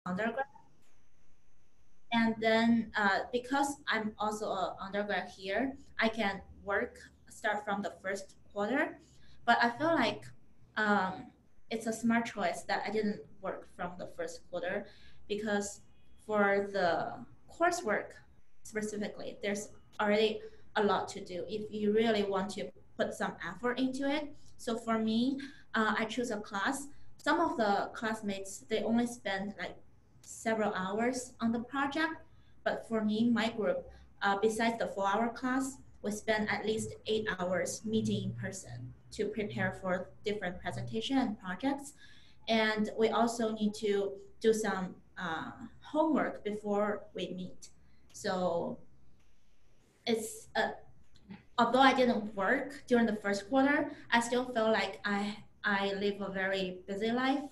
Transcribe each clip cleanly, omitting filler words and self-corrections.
undergrad. And then because I'm also an undergrad here, I can start from the first quarter. But I feel like it's a smart choice that I didn't work from the first quarter because for the coursework specifically, there's already a lot to do if you really want to put some effort into it. So for me, I choose a class. Some of the classmates, they only spend like several hours on the project. But for me, my group, besides the 4-hour class, we spend at least 8 hours meeting in person to prepare for different presentation and projects. And we also need to do some homework before we meet. So it's although I didn't work during the first quarter, I still feel like I live a very busy life.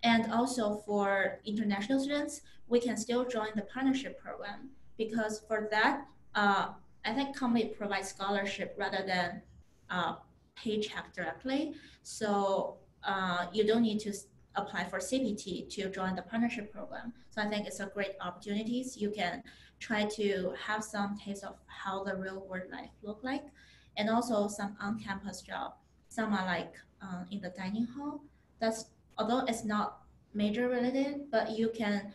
And also for international students, we can still join the partnership program because for that, I think company provides scholarship rather than paycheck directly. So you don't need to apply for CPT to join the partnership program. So I think it's a great opportunities. You can try to have some taste of how the real world life look like, and also some on-campus job. Some are like in the dining hall. That's although it's not major related, but you can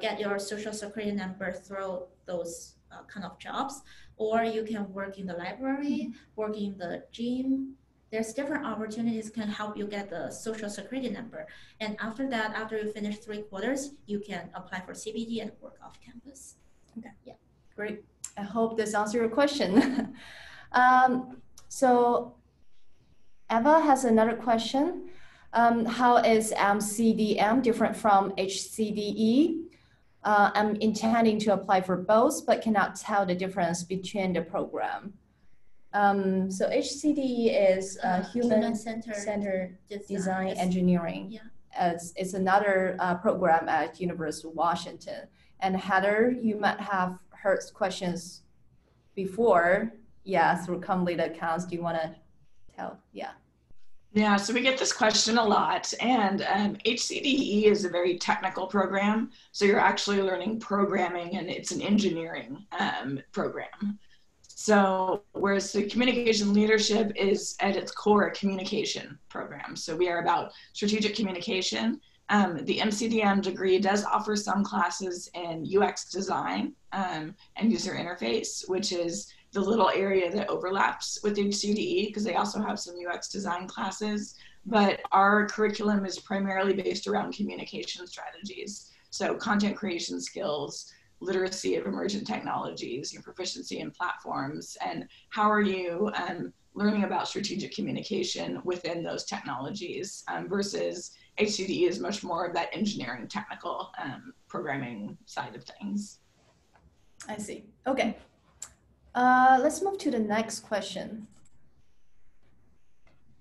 get your social security number through those kind of jobs, or you can work in the library, work in the gym. There's different opportunities can help you get the social security number. And after that, after you finish 3 quarters, you can apply for CPT and work off campus. Okay. Yeah. Great. I hope this answers your question. So Eva has another question. How is CDM different from HCDE? I'm intending to apply for both, but cannot tell the difference between the program. So HCDE is Human-Centered Design Engineering. Yeah. It's another program at University of Washington. And Heather, you might have heard questions before, through complete accounts. Do you want to tell? Yeah, so we get this question a lot, and HCDE is a very technical program. So you're actually learning programming, and it's an engineering program. So whereas the communication leadership is at its core a communication program. So we are about strategic communication. The MCDM degree does offer some classes in UX design and user interface, which is the little area that overlaps with HCDE because they also have some UX design classes. But our curriculum is primarily based around communication strategies. So content creation skills, literacy of emergent technologies, your proficiency in platforms, and how are you learning about strategic communication within those technologies versus HCDE is much more of that engineering technical programming side of things. I see. Okay. Let's move to the next question.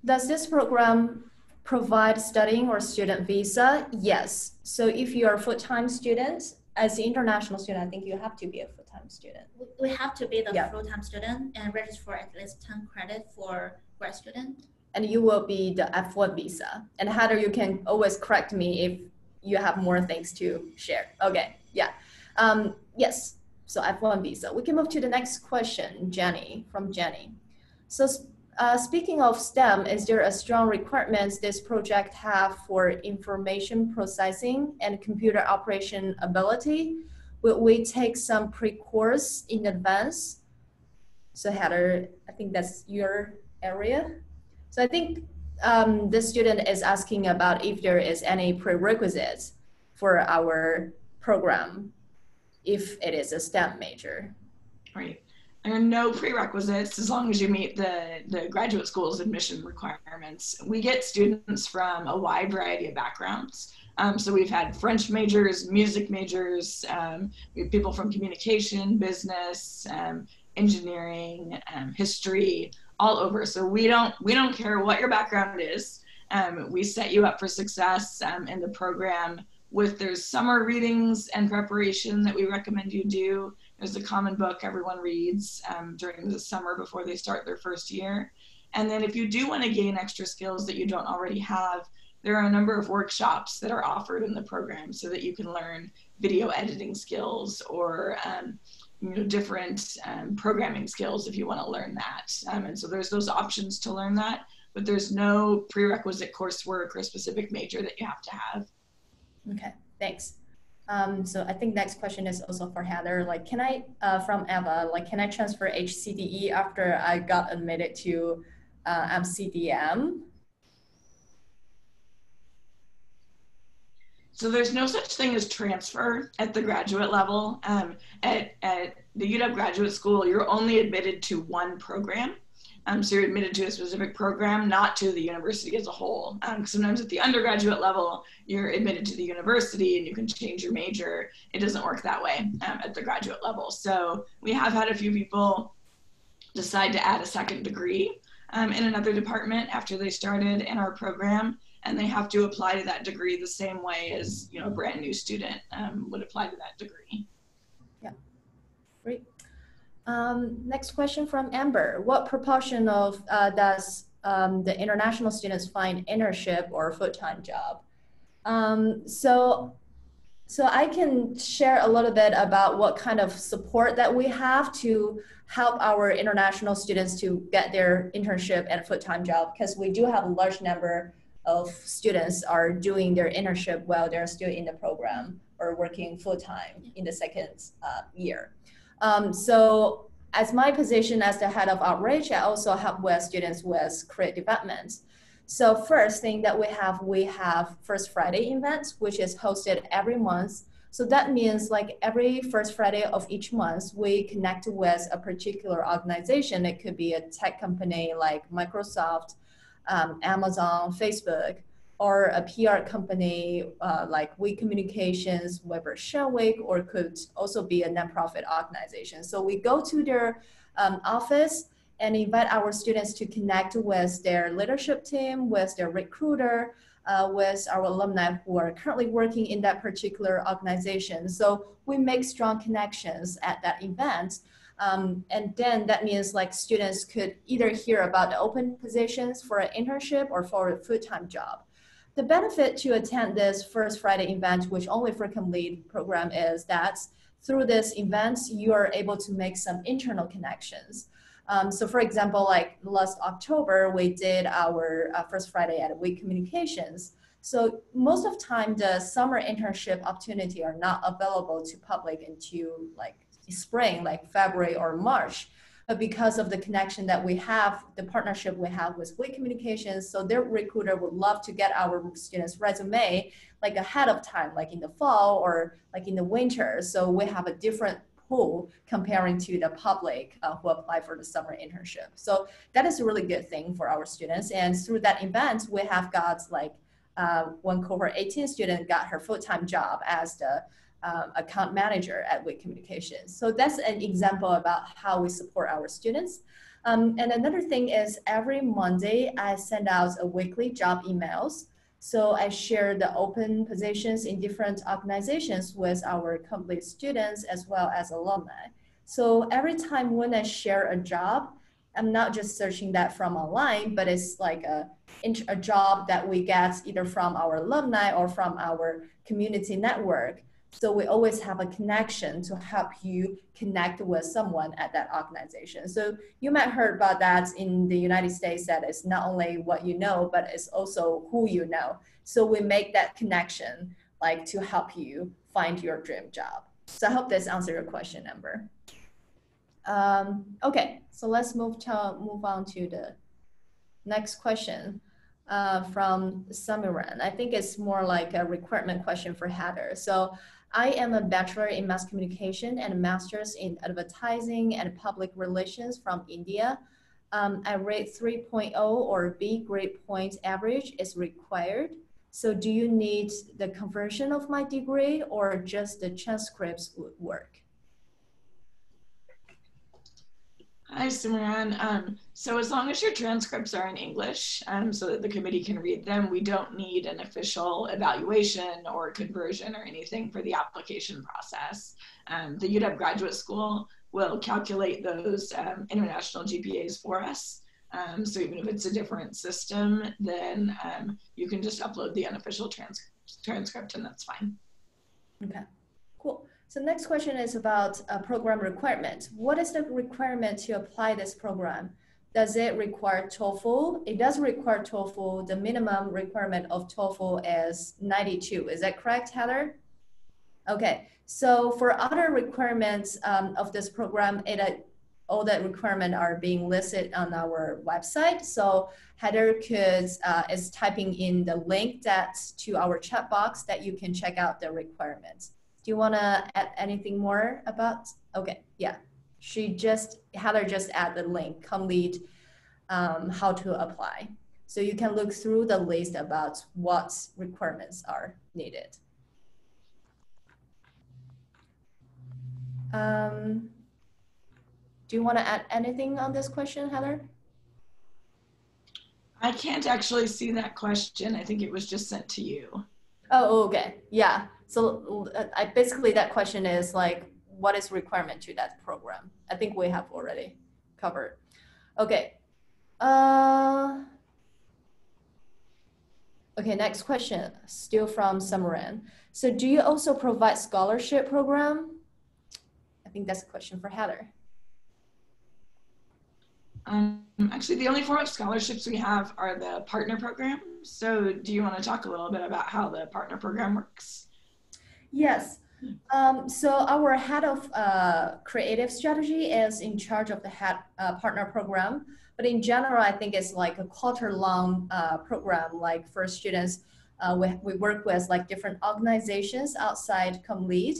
Does this program provide studying or student visa? Yes. So if you are a full-time student, as an international student, I think you have to be a full-time student. We have to be the full-time student and register for at least 10 credit for grad student. And you will be the F1 visa. And Heather, you can always correct me if you have more things to share. Okay, yes, so F1 visa. We can move to the next question, Jenny. So speaking of STEM, is there a strong requirements this project have for information processing and computer operation ability? Will we take some pre-course in advance? So Heather, I think that's your area. So I think the student is asking about if there is any prerequisites for our program, if it is a STEM major. Right. There are no prerequisites as long as you meet the graduate school's admission requirements. We get students from a wide variety of backgrounds. So we've had French majors, music majors, we have people from communication, business, engineering, history, all over. So we don't care what your background is. We set you up for success in the program there's summer readings and preparation that we recommend you do. There's a common book everyone reads during the summer before they start their first year. And then if you do want to gain extra skills that you don't already have, there are a number of workshops that are offered in the program so that you can learn video editing skills or different programming skills if you want to learn that. And so there's those options to learn that, but there's no prerequisite coursework or specific major that you have to have. Okay, thanks. So I think next question is also for Heather. Like, can I, from Eva, like, can I transfer HCDE after I got admitted to MCDM? So there's no such thing as transfer at the graduate level. At the UW Graduate School, you're only admitted to one program. So you're admitted to a specific program, not to the university as a whole. Sometimes at the undergraduate level, you're admitted to the university and you can change your major. It doesn't work that way at the graduate level. So we have had a few people decide to add a second degree in another department after they started in our program, and they have to apply to that degree the same way as a brand new student would apply to that degree. Yeah, great. Next question from Amber. What proportion of does the international students find internship or full-time job? So I can share a little bit about what kind of support that we have to help our international students to get their internship and full-time job, because we do have a large number of students are doing their internship while they're still in the program or working full-time in the second year. So as my position as the head of Outreach, I also help with students with career development. So first thing that we have First Friday events, which is hosted every month. So that means like every first Friday of each month, we connect with a particular organization. It could be a tech company like Microsoft, Amazon, Facebook, or a PR company like We Communications, Weber Shenwick, or could also be a nonprofit organization. So we go to their office and invite our students to connect with their leadership team, with their recruiter, with our alumni who are currently working in that particular organization. So we make strong connections at that event. And then that means like students could either hear about the open positions for an internship or for a full-time job. The benefit to attend this First Friday event, which only for complete program, is that through this event, you are able to make some internal connections. So for example, like last October, we did our First Friday at We Communications. So most of the time, the summer internship opportunity are not available to public until like spring, like February or March. But because of the connection that we have, the partnership we have with We Communications, so their recruiter would love to get our students' resume like ahead of time, like in the fall or like in the winter. So we have a different pool comparing to the public who apply for the summer internship. So that is a really good thing for our students. And through that event, we have got like one cohort 18 student got her full-time job as the account manager at We Communications. So that's an example about how we support our students. And another thing is every Monday, I send out a weekly job emails. So I share the open positions in different organizations with our complete students as well as alumni. So every time when I share a job, I'm not just searching that from online, but it's like a job that we get either from our alumni or from our community network. So we always have a connection to help you connect with someone at that organization. So you might heard about that in the United States, that it's not only what you know, but it's also who you know. So we make that connection like to help you find your dream job. So I hope this answered your question, Amber. Okay, so let's move on to the next question from Samiran. I think it's more like a requirement question for Heather. So I am a bachelor in mass communication and a master's in advertising and public relations from India. I rate 3.0 or B grade point average is required. So do you need the conversion of my degree or just the transcripts would work? Hi, Simran. So as long as your transcripts are in English, so that the committee can read them, we don't need an official evaluation or conversion or anything for the application process. The UW Graduate School will calculate those international GPAs for us. So even if it's a different system, then you can just upload the unofficial transcript and that's fine. Okay, cool. So next question is about program requirement. What is the requirement to apply this program? Does it require TOEFL? It does require TOEFL. The minimum requirement of TOEFL is 92. Is that correct, Heather? Okay, so for other requirements of this program, all the requirements are being listed on our website. So Heather is typing in the link that's to our chat box that you can check out the requirements. Do you want to add anything more about? Okay, yeah. Heather just added the link, complete how to apply. So you can look through the list about what requirements are needed. Do you want to add anything on this question, Heather? I can't actually see that question. I think it was just sent to you. Oh, okay. Yeah. So basically that question is like, what is requirement to that program? I think we have already covered. Okay. Okay, next question, still from Samaran. So do you also provide scholarship program? I think that's a question for Heather. Actually, the only form of scholarships we have are the partner programs. So do you want to talk a little bit about how the partner program works? Yes. So our head of creative strategy is in charge of the partner program. But in general, I think it's like a quarter-long program. Like for students, we work with like different organizations outside Complete.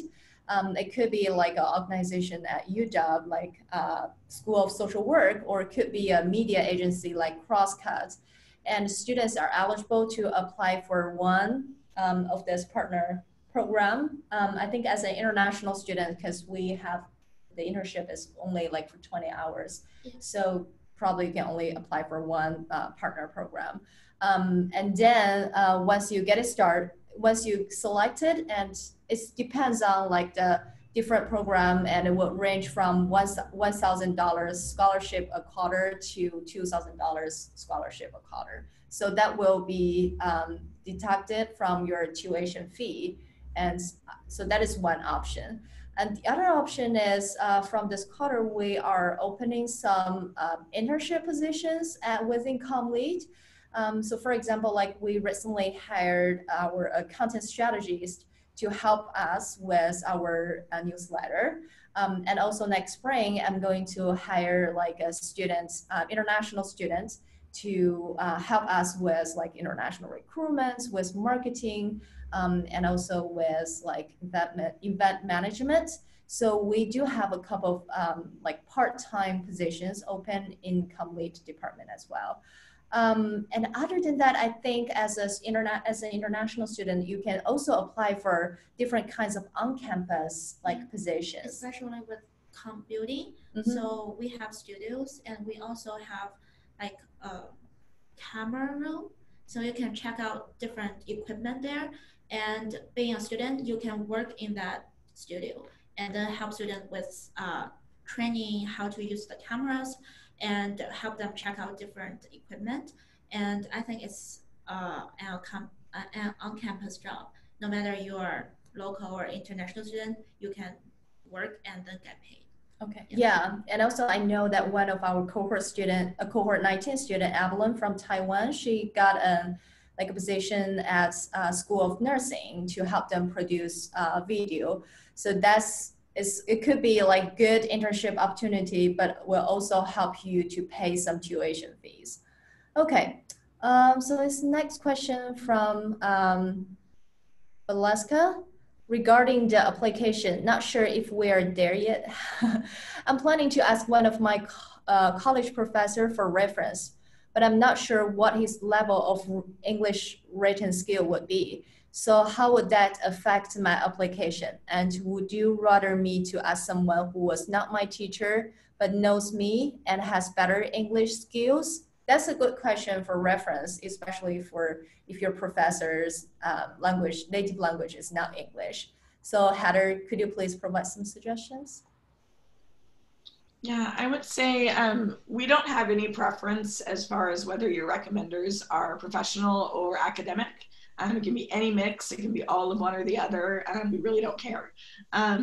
It could be like an organization at UW, like School of Social Work, or it could be a media agency like Crosscut. And students are eligible to apply for one of this partner program. I think as an international student, because we have the internship is only like for 20 hours. So probably you can only apply for one partner program. And then once you get it started, once you select it, and it depends on like the different program, and it will range from $1,000 scholarship a quarter to $2,000 scholarship a quarter. So that will be deducted from your tuition fee. And so that is one option. And the other option is from this quarter, we are opening some internship positions within Complete. So for example, like we recently hired our content strategist to help us with our newsletter. And also next spring, I'm going to hire like a student, international students to help us with like international recruitment, with marketing, and also with like event management. So we do have a couple of like part-time positions open in Complete department as well. And other than that, I think as an international student, you can also apply for different kinds of on-campus like positions. Especially with computing. Mm-hmm. So we have studios, and we also have like a camera room. So you can check out different equipment there. And being a student, you can work in that studio and then help students with training how to use the cameras and help them check out different equipment. And I think it's an on-campus job. No matter you're local or international student, you can work and then get paid. Okay. Yeah. And also I know that one of our cohort 19 student, Evelyn from Taiwan, she got a position at School of Nursing to help them produce video. So it could be like good internship opportunity, but will also help you to pay some tuition fees. Okay. So this next question from Alaska. Regarding the application, not sure if we are there yet. I'm planning to ask one of my college professor for reference, but I'm not sure what his level of English written skill would be. So how would that affect my application? And would you rather me to ask someone who was not my teacher, but knows me and has better English skills? That's a good question for reference, especially for if your professor's native language is not English. So Heather, could you please provide some suggestions? Yeah, I would say we don't have any preference as far as whether your recommenders are professional or academic. It can be any mix. It can be all of one or the other. We really don't care.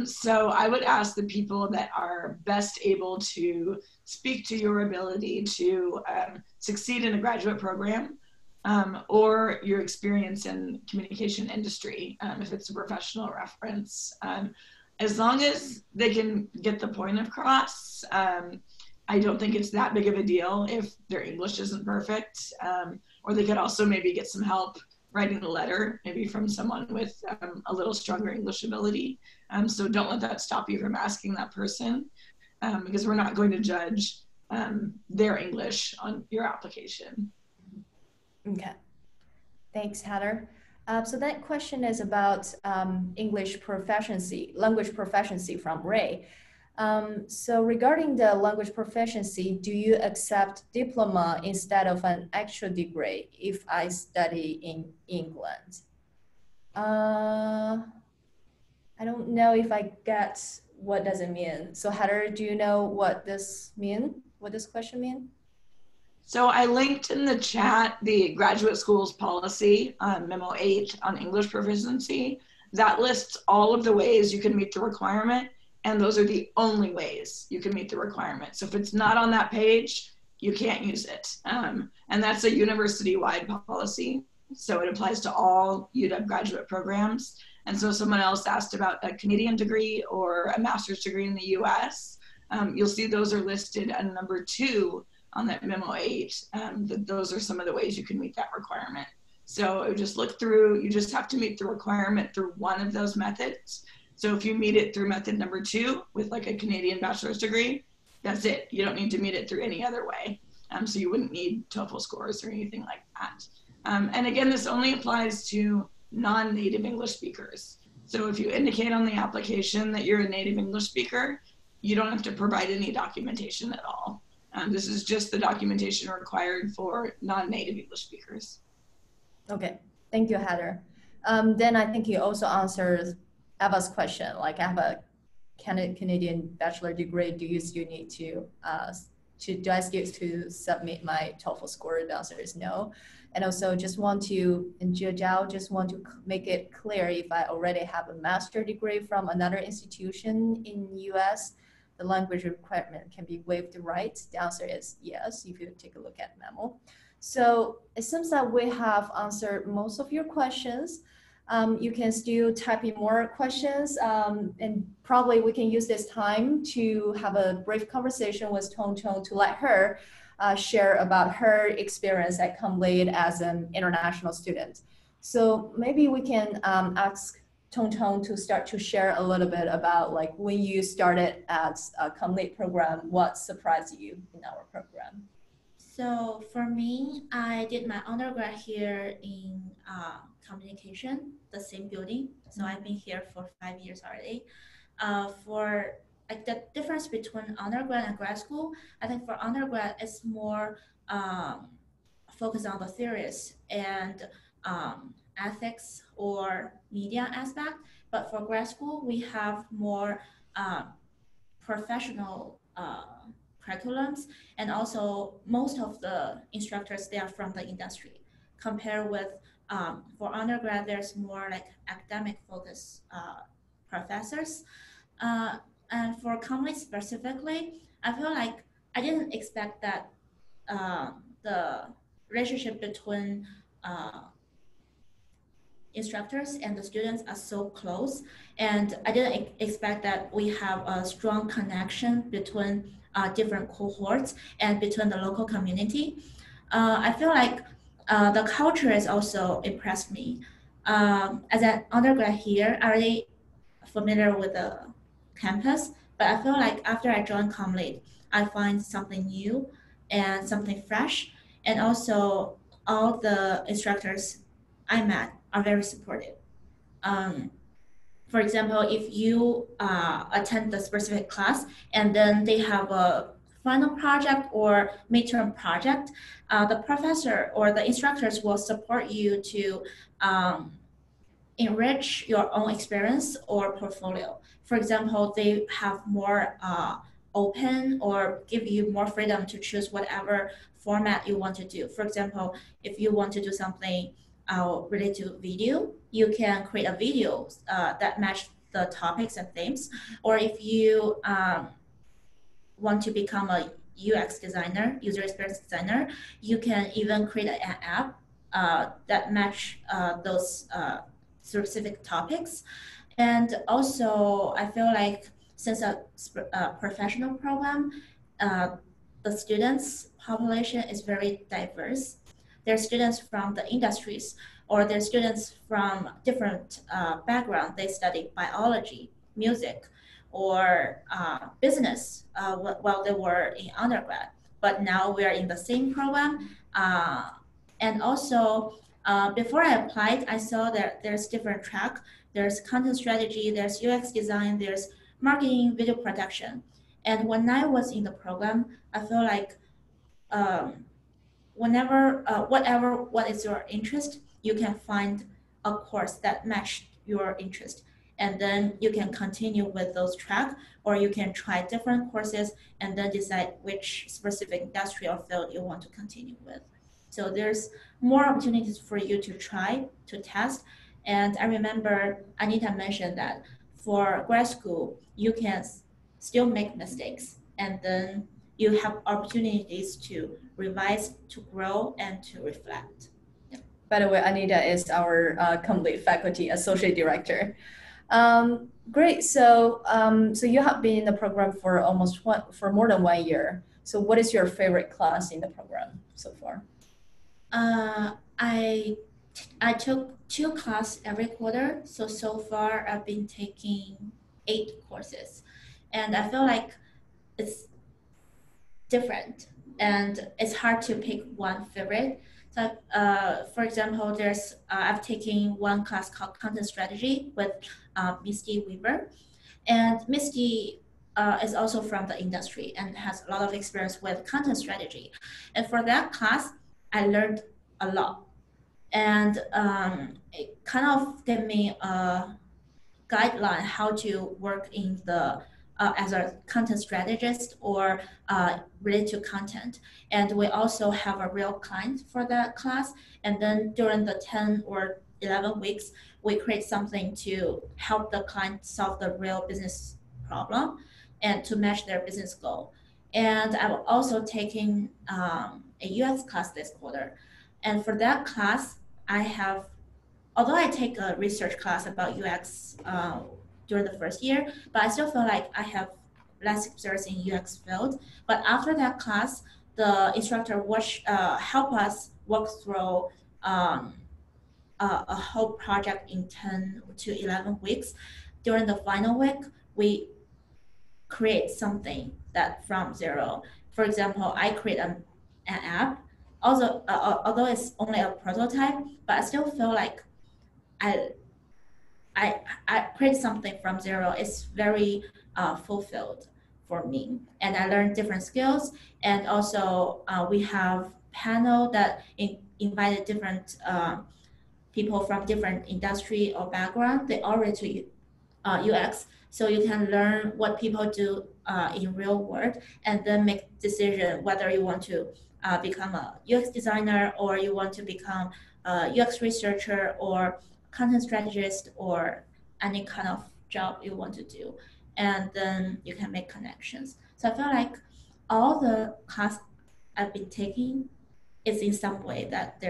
So I would ask the people that are best able to speak to your ability to succeed in a graduate program, or your experience in communication industry, if it's a professional reference. As long as they can get the point across, I don't think it's that big of a deal if their English isn't perfect. Or they could also maybe get some help writing a letter, maybe from someone with a little stronger English ability. So don't let that stop you from asking that person, because we're not going to judge their English on your application. Okay. Thanks, Heather. So that question is about English proficiency, language proficiency from Ray. So regarding the language proficiency, do you accept diploma instead of an actual degree if I study in England? I don't know if I get what does it mean. So Heather, do you know what this question mean? So I linked in the chat the graduate school's policy, Memo 8 on English proficiency. That lists all of the ways you can meet the requirement, and those are the only ways you can meet the requirement. So if it's not on that page, you can't use it. And that's a university-wide policy. So it applies to all UW graduate programs. And so someone else asked about a Canadian degree or a master's degree in the US. You'll see those are listed at number 2 on that Memo 8, those are some of the ways you can meet that requirement. So just look through, you just have to meet the requirement through one of those methods. So if you meet it through method number 2 with like a Canadian bachelor's degree, that's it. You don't need to meet it through any other way. So you wouldn't need TOEFL scores or anything like that. And again, this only applies to non-native English speakers. So if you indicate on the application that you're a native English speaker, you don't have to provide any documentation at all. This is just the documentation required for non-native English speakers. Okay, thank you, Heather. Then I think you also answered Eva's question, like I have a Canadian bachelor degree, do you still need do I still to submit my TOEFL score? The answer is no. And also just want to, in Jiao, just want to make it clear, if I already have a master degree from another institution in US, the language requirement can be waived, right? The answer is yes, if you take a look at memo. So it seems that we have answered most of your questions. You can still type in more questions, and probably we can use this time to have a brief conversation with TongTong to let her share about her experience at ComLead as an international student. So maybe we can ask TongTong to start to share a little bit about like when you started at a ComLead program, what surprised you in our program? So for me, I did my undergrad here in communication, the same building. So I've been here for 5 years already. For like the difference between undergrad and grad school, I think for undergrad it's more focused on the theories and ethics or media aspect. But for grad school, we have more professional curriculums, and also most of the instructors, they are from the industry. Compared with for undergrad, there's more like academic focus professors. And for ComLead specifically, I feel like I didn't expect that the relationship between instructors and the students are so close, and I didn't expect that we have a strong connection between different cohorts and between the local community. I feel like the culture has also impressed me. As an undergrad here, I already familiar with the campus, but I feel like after I joined ComLead, I find something new and something fresh, and also all the instructors I met are very supportive. For example, if you attend the specific class and then they have a final project or midterm project, the professor or the instructors will support you to enrich your own experience or portfolio. For example, they have more open or give you more freedom to choose whatever format you want to do. For example, if you want to do something related to video, you can create a video that match the topics and themes. Or if you want to become a UX designer, user experience designer, you can even create an app that match those specific topics. And also, I feel like since a professional program, the students' population is very diverse. There are students from the industries, or there are students from different backgrounds. They study biology, music, or business while they were in undergrad. But now we are in the same program. And also, before I applied, I saw that there's different track. There's content strategy, there's UX design, there's marketing, video production. And when I was in the program, I feel like what is your interest, you can find a course that matched your interest. And then you can continue with those tracks, or you can try different courses and then decide which specific industry or field you want to continue with. So there's more opportunities for you to try, to test. And I remember Anita mentioned that for grad school, you can still make mistakes, and then you have opportunities to revise, to grow, and to reflect. Yeah. By the way, Anita is our complete faculty associate director. Great. So, so you have been in the program for for more than 1 year. So, what is your favorite class in the program so far? I took 2 classes every quarter. So far I've been taking 8 courses, and I feel like it's different and it's hard to pick one favorite. So, for example, there's I've taken one class called Content Strategy with Misty Weaver, and Misty is also from the industry and has a lot of experience with content strategy. And for that class, I learned a lot, and it kind of gave me a guideline how to work in the as a content strategist or related to content. And we also have a real client for that class. And then during the 10 or 11 weeks, we create something to help the client solve the real business problem and to match their business goal. And I'm also taking a UX class this quarter. And for that class, although I take a research class about UX during the first year, but I still feel like I have less experience in UX field. But after that class, the instructor help us walk through a whole project in 10 to 11 weeks. During the final week, we create something that from zero. For example, I create an app. Also, although it's only a prototype, but I still feel like I create something from zero. It's very fulfilled for me, and I learned different skills. And also, we have panel that invited different people from different industry or background. They all relate to UX, so you can learn what people do in real world, and then make decision whether you want to become a UX designer, or you want to become a UX researcher, or content strategist, or any kind of job you want to do. And then you can make connections. So I feel like all the class I've been taking is in some way that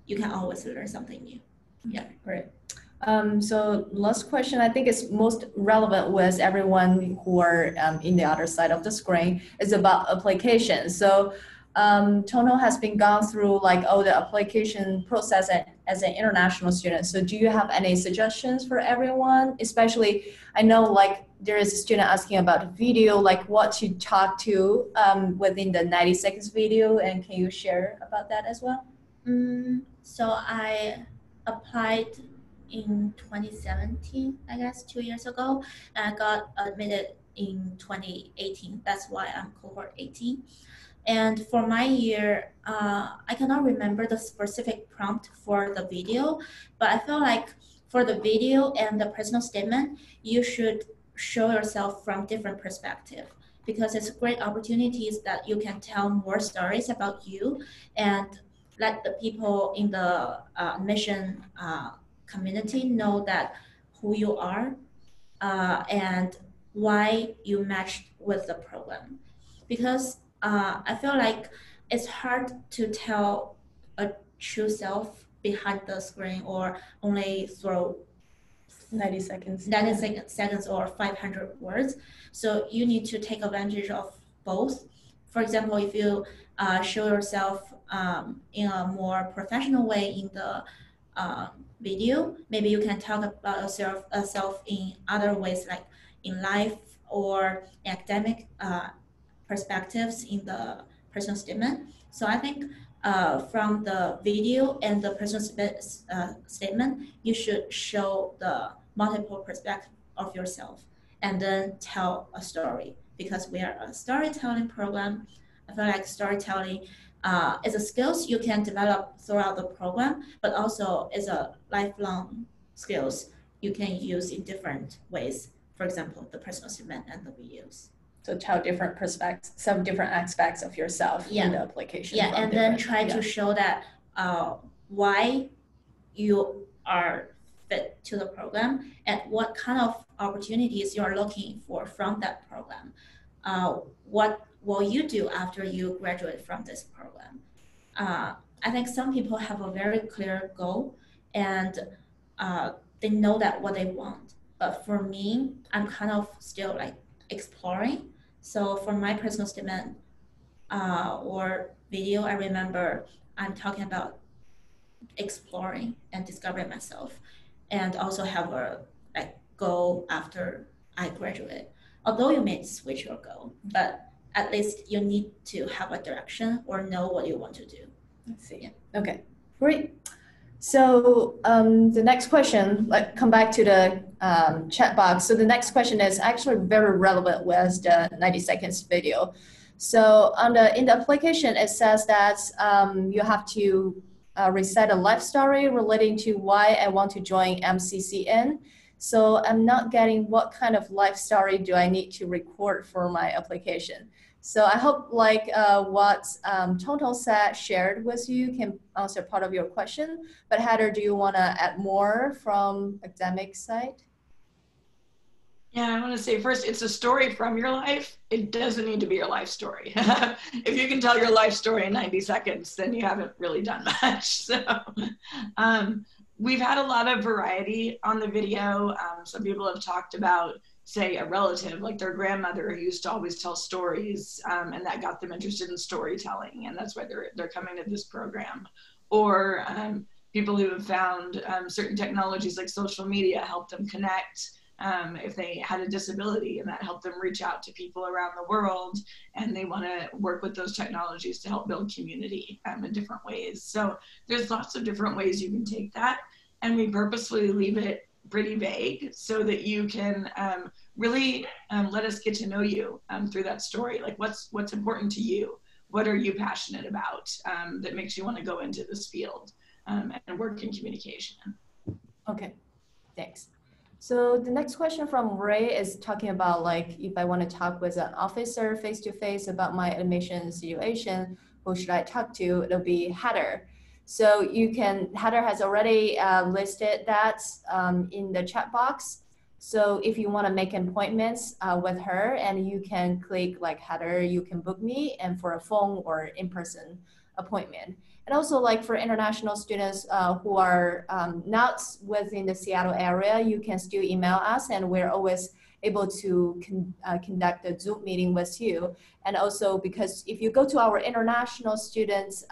you can always learn something new. Yeah, great. So last question, I think is most relevant with everyone who are in the other side of the screen, is about applications. So TongTong has been gone through like all the application process as an international student. So do you have any suggestions for everyone? Especially, I know like there is a student asking about video, like what to talk to within the 90 seconds video, and can you share about that as well? So I applied in 2017, I guess 2 years ago, and I got admitted in 2018. That's why I'm cohort 18. And for my year, I cannot remember the specific prompt for the video, but I feel like for the video and the personal statement, you should show yourself from different perspective. because it's great opportunities that you can tell more stories about you and let the people in the mission community know that who you are and why you matched with the program. Because I feel like it's hard to tell a true self behind the screen or only through 90 seconds. 90 seconds or 500 words. So you need to take advantage of both. For example, if you show yourself in a more professional way in the video, maybe you can talk about yourself in other ways, like in life or academic perspectives in the personal statement. So I think from the video and the personal statement, you should show the multiple perspectives of yourself and then tell a story, because we are a storytelling program. I feel like storytelling is a skills you can develop throughout the program, but also is a lifelong skills you can use in different ways. For example, the personal statement and the videos. So tell different perspectives, some different aspects of yourself in the application. Yeah, and then try to show that why you are fit to the program and what kind of opportunities you are looking for from that program. What will you do after you graduate from this program? I think some people have a very clear goal and they know that what they want. But for me, I'm kind of still like exploring. So for my personal statement or video, I remember I'm talking about exploring and discovering myself, and also have a like goal after I graduate. Although you may switch your goal, but at least you need to have a direction or know what you want to do. Let's see. Yeah. Okay, great. So the next question, like come back to the chat box. So the next question is actually very relevant with the 90 seconds video. So in the application, it says that you have to recite a life story relating to why I want to join MCCN. So I'm not getting what kind of life story do I need to record for my application. So I hope like what TongTong shared with you can answer part of your question. But Heather, do you want to add more from academic side? Yeah, I want to say first, it's a story from your life. It doesn't need to be your life story. If you can tell your life story in 90 seconds, then you haven't really done much. So we've had a lot of variety on the video. Some people have talked about, say, a relative, like their grandmother who used to always tell stories, and that got them interested in storytelling, and that's why they're coming to this program. Or people who have found certain technologies like social media help them connect if they had a disability, and that helped them reach out to people around the world, and they want to work with those technologies to help build community in different ways. So there's lots of different ways you can take that, and we purposefully leave it pretty vague so that you can really let us get to know you through that story. Like what's important to you? What are you passionate about that makes you want to go into this field and work in communication? Okay, thanks. So the next question from Ray is talking about like if I want to talk with an officer face-to-face about my admission situation, who should I talk to? It'll be Heather. So Heather has already listed that in the chat box. So if you want to make appointments with her, and you can click like Heather, you can book me and for a phone or in-person appointment. And also like for international students who are not within the Seattle area, you can still email us, and we're always able to conduct a Zoom meeting with you. And also because if you go to our international students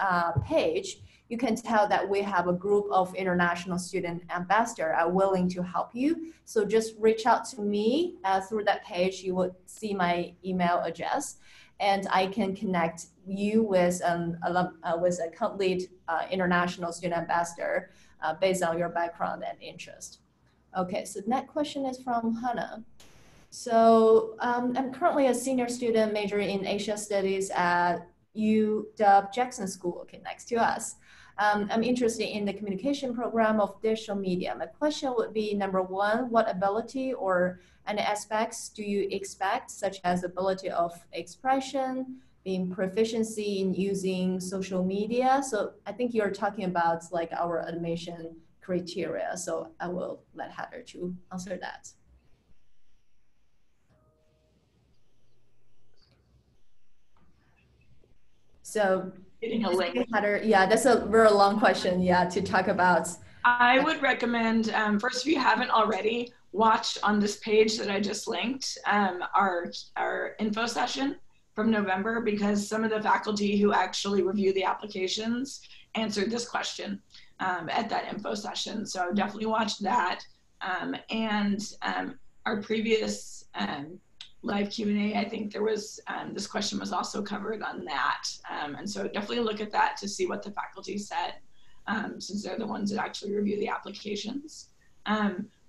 page, you can tell that we have a group of international student ambassadors are willing to help you. So just reach out to me through that page. You will see my email address, and I can connect you with a complete international student ambassador based on your background and interest. Okay, so the next question is from Hannah. So I'm currently a senior student majoring in Asia Studies at UW Jackson School, okay, next to us. I'm interested in the communication program of digital media. My question would be, number one, what ability or any aspects do you expect, such as ability of expression, being proficiency in using social media? So I think you're talking about like our admission criteria. So I will let Heather to answer that. So Getting a link. Heather, yeah, that's a very long question, yeah, to talk about. I would recommend, first, if you haven't already, watch on this page that I just linked, our info session from November, because some of the faculty who actually review the applications answered this question at that info session. So definitely watch that. Our previous live Q&A, I think there was, this question was also covered on that. And so definitely look at that to see what the faculty said, since they're the ones that actually review the applications.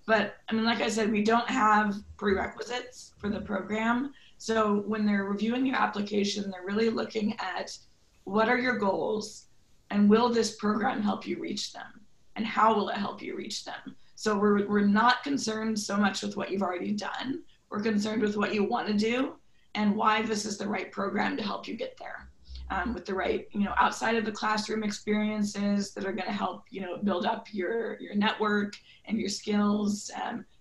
But I mean, like I said, we don't have prerequisites for the program. So when they're reviewing your application, they're really looking at what are your goals and will this program help you reach them? And how will it help you reach them? So we're not concerned so much with what you've already done. We're concerned with what you want to do and why this is the right program to help you get there. With the right, outside of the classroom experiences that are going to help, build up your network and your skills,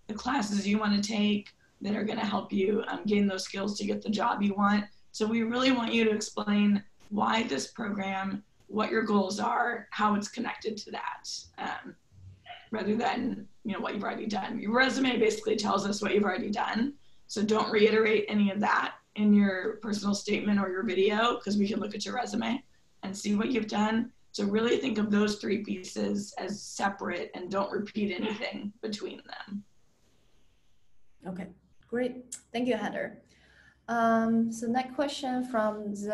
the classes you want to take that are going to help you gain those skills to get the job you want. So we really want you to explain why this program, what your goals are, how it's connected to that, rather than, what you've already done. Your resume basically tells us what you've already done. So don't reiterate any of that in your personal statement or your video, because we can look at your resume and see what you've done. So really think of those three pieces as separate and don't repeat anything between them. Okay, great. Thank you, Heather. So next question from Ze.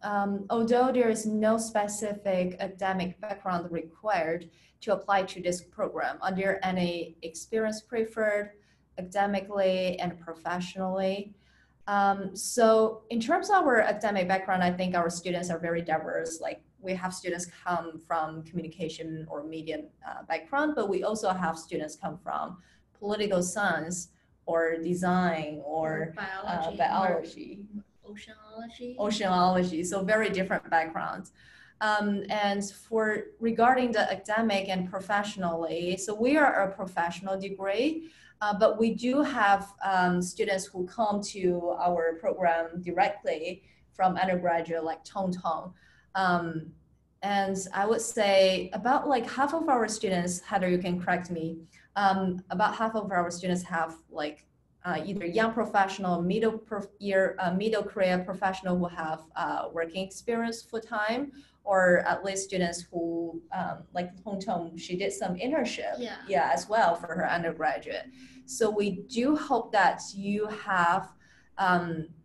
Although there is no specific academic background required to apply to this program, are there any experience preferred academically and professionally? So in terms of our academic background, I think our students are very diverse. Like we have students come from communication or media background, but we also have students come from political science or design or biology, oceanology. So very different backgrounds. And for regarding the academic and professionally, so we are a professional degree. But we do have students who come to our program directly from undergraduate, like TongTong. And I would say about like half of our students, Heather, you can correct me, about half of our students have like either young professional, middle career professional who have working experience full-time, or at least students who, like TongTong, she did some internship as well for her undergraduate. So we do hope that you have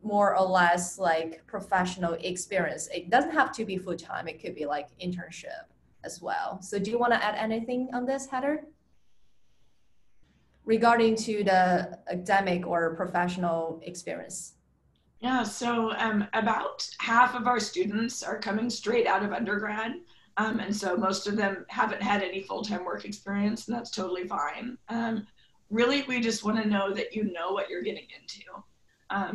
more or less like professional experience. It doesn't have to be full-time, it could be like internship as well. So do you want to add anything on this, Heather? Regarding to the academic or professional experience? Yeah, so about half of our students are coming straight out of undergrad. And so most of them haven't had any full-time work experience, and that's totally fine. Really, we just want to know that you know what you're getting into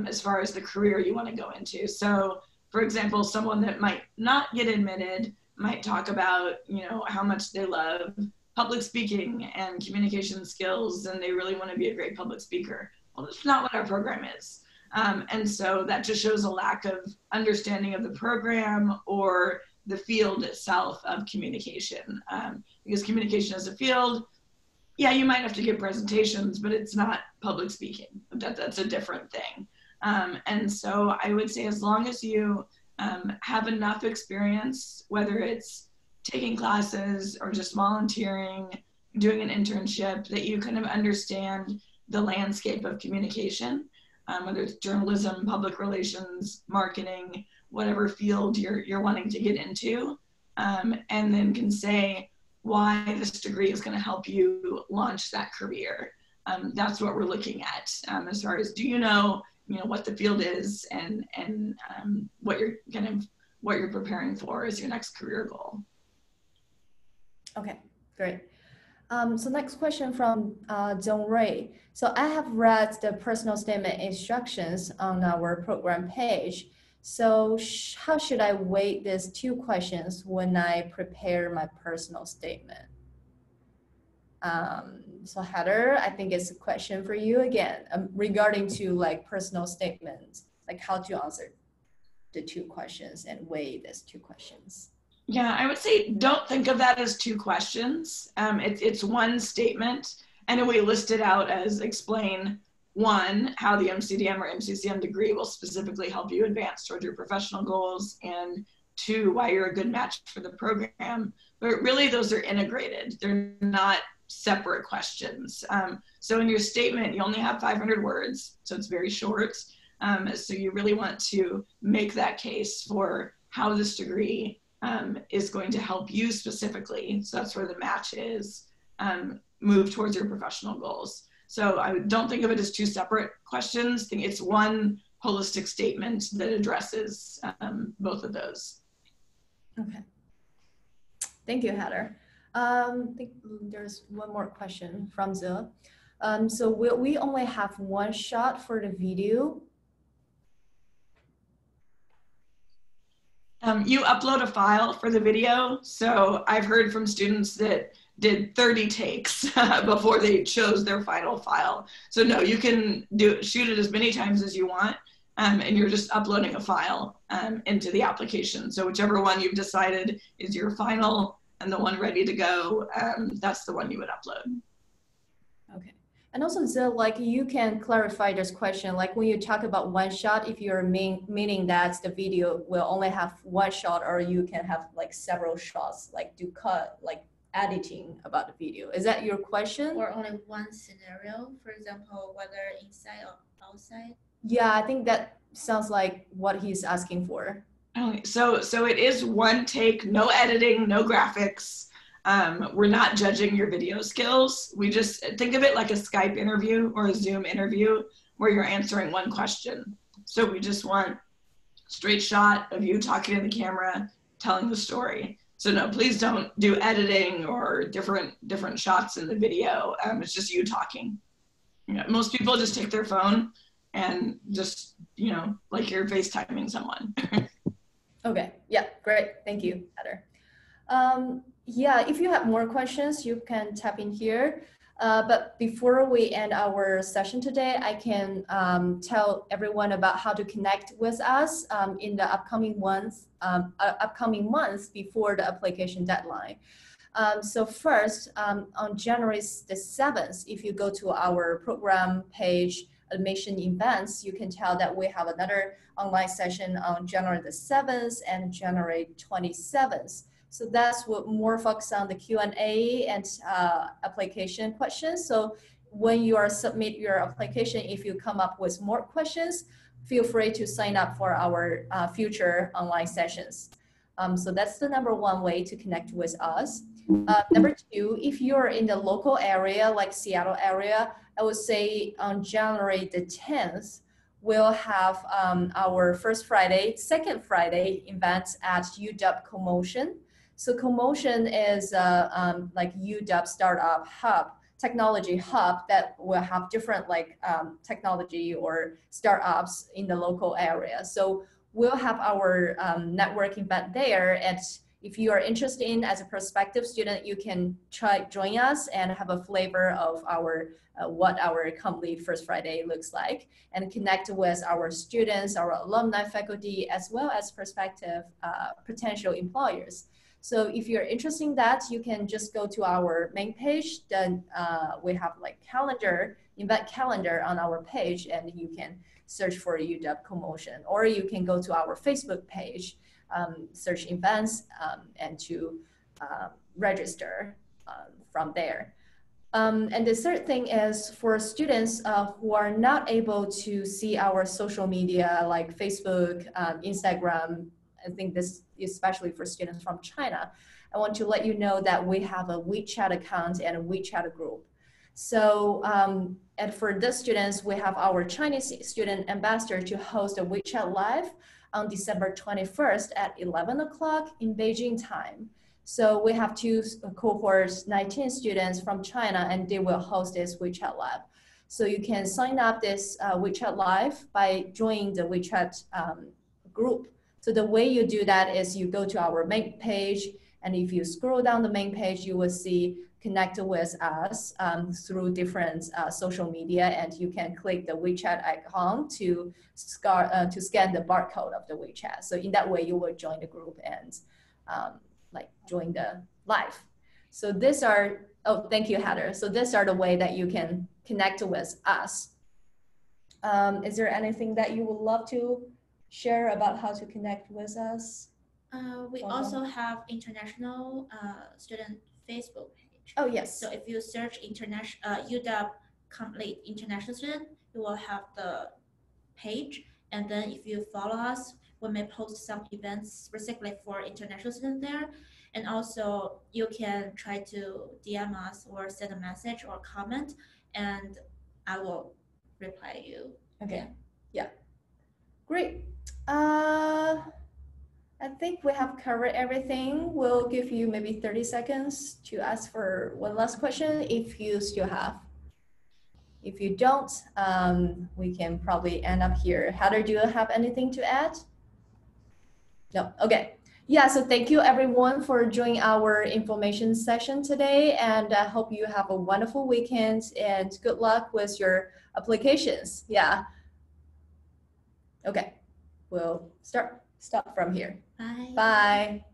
as far as the career you want to go into. So, for example, someone that might not get admitted might talk about, how much they love public speaking and communication skills, and they really want to be a great public speaker. Well, that's not what our program is. And so that just shows a lack of understanding of the program or the field itself of communication. Because communication as a field, yeah, you might have to give presentations, but it's not public speaking. That's a different thing. And so I would say as long as you have enough experience, whether it's taking classes or just volunteering, doing an internship, that you kind of understand the landscape of communication, whether it's journalism, public relations, marketing, whatever field you're wanting to get into, and then can say why this degree is going to help you launch that career. That's what we're looking at as far as, do you know what the field is and what you're preparing for as your next career goal. Okay, great. So next question from Zhong Ray. So I have read the personal statement instructions on our program page. So how should I weight these two questions when I prepare my personal statement? So Heather, I think it's a question for you again, regarding to like personal statements, like how to answer the two questions and weigh these two questions. Yeah, I would say don't think of that as two questions. It's one statement, and we list it out as explain one, how the MCDM or MCCM degree will specifically help you advance toward your professional goals, and two, why you're a good match for the program. But really, those are integrated. They're not separate questions. So in your statement, you only have 500 words, so it's very short. So you really want to make that case for how this degree is going to help you specifically. So that's where the match is, move towards your professional goals. So I don't think of it as two separate questions. I think it's one holistic statement that addresses both of those. Okay. Thank you, Heather. I think there's one more question from Zilla. So will we only have one shot for the video? You upload a file for the video. So I've heard from students that did 30 takes before they chose their final file. So no, you can shoot it as many times as you want, and you're just uploading a file into the application. So whichever one you've decided is your final and the one ready to go, that's the one you would upload. Okay. And also, Zil, like you can clarify this question, like when you talk about one shot, if you're meaning that the video will only have one shot, or you can have like several shots, like do cut, like editing about the video. Is that your question? Or only one scenario, for example, whether inside or outside? Yeah, I think that sounds like what he's asking for. So it is one take, no editing, no graphics. We're not judging your video skills. We just think of it like a Skype interview or a Zoom interview where you're answering one question. So we just want straight shot of you talking to the camera, telling the story. So no, please don't do editing or different shots in the video. It's just you talking. You know, most people just take their phone and just, you know, like you're FaceTiming someone. Okay, yeah, great. Thank you, Heather. Yeah, if you have more questions, you can tap in here. But before we end our session today, I can tell everyone about how to connect with us in the upcoming months before the application deadline. So first, on January the 7th, if you go to our program page, admission events, you can tell that we have another online session on January the 7th and January 27th. So that's what more focus on the Q&A and application questions. So when you are submit your application, if you come up with more questions, feel free to sign up for our future online sessions. So that's the number one way to connect with us. Number two, if you're in the local area, like Seattle area, I would say on January the 10th, we'll have our first Friday, second Friday events at UW Commotion. So Commotion is like UW Startup Hub, technology hub that will have different like technology or startups in the local area. So we'll have our network event there. And if you are interested in as a prospective student, you can join us and have a flavor of our what our company First Friday looks like, and connect with our students, our alumni, faculty, as well as prospective potential employers. So if you're interested in that, you can just go to our main page. Then we have like event calendar on our page, and you can search for UW Commotion, or you can go to our Facebook page, search events, and to register from there. And the third thing is for students who are not able to see our social media like Facebook, Instagram. I think this is especially for students from China. I want to let you know that we have a WeChat account and a WeChat group. So, and for the students, we have our Chinese student ambassador to host a WeChat Live on December 21st at 11 o'clock in Beijing time. So we have two cohorts, 19 students from China, and they will host this WeChat Live. So you can sign up this WeChat Live by joining the WeChat group. So the way you do that is you go to our main page, and if you scroll down the main page, you will see connect with us through different social media, and you can click the WeChat icon to scan the barcode of the WeChat. So in that way, you will join the group and like join the live. So these are, oh, thank you, Heather. So these are the way that you can connect with us. Is there anything that you would love to share about how to connect with us? We also have international student Facebook page. Oh, yes. So if you search UW Complete International Student, you will have the page. And then if you follow us, we may post some events specifically for international students there. And also you can try to DM us or send a message or comment, and I will reply to you. Okay, yeah, great. I think we have covered everything. We'll give you maybe 30 seconds to ask for one last question if you still have. If you don't, we can probably end up here. Heather, do you have anything to add? No, okay. Yeah, so thank you everyone for joining our information session today, and I hope you have a wonderful weekend and good luck with your applications. Yeah. Okay, we'll stop from here. Bye. Bye.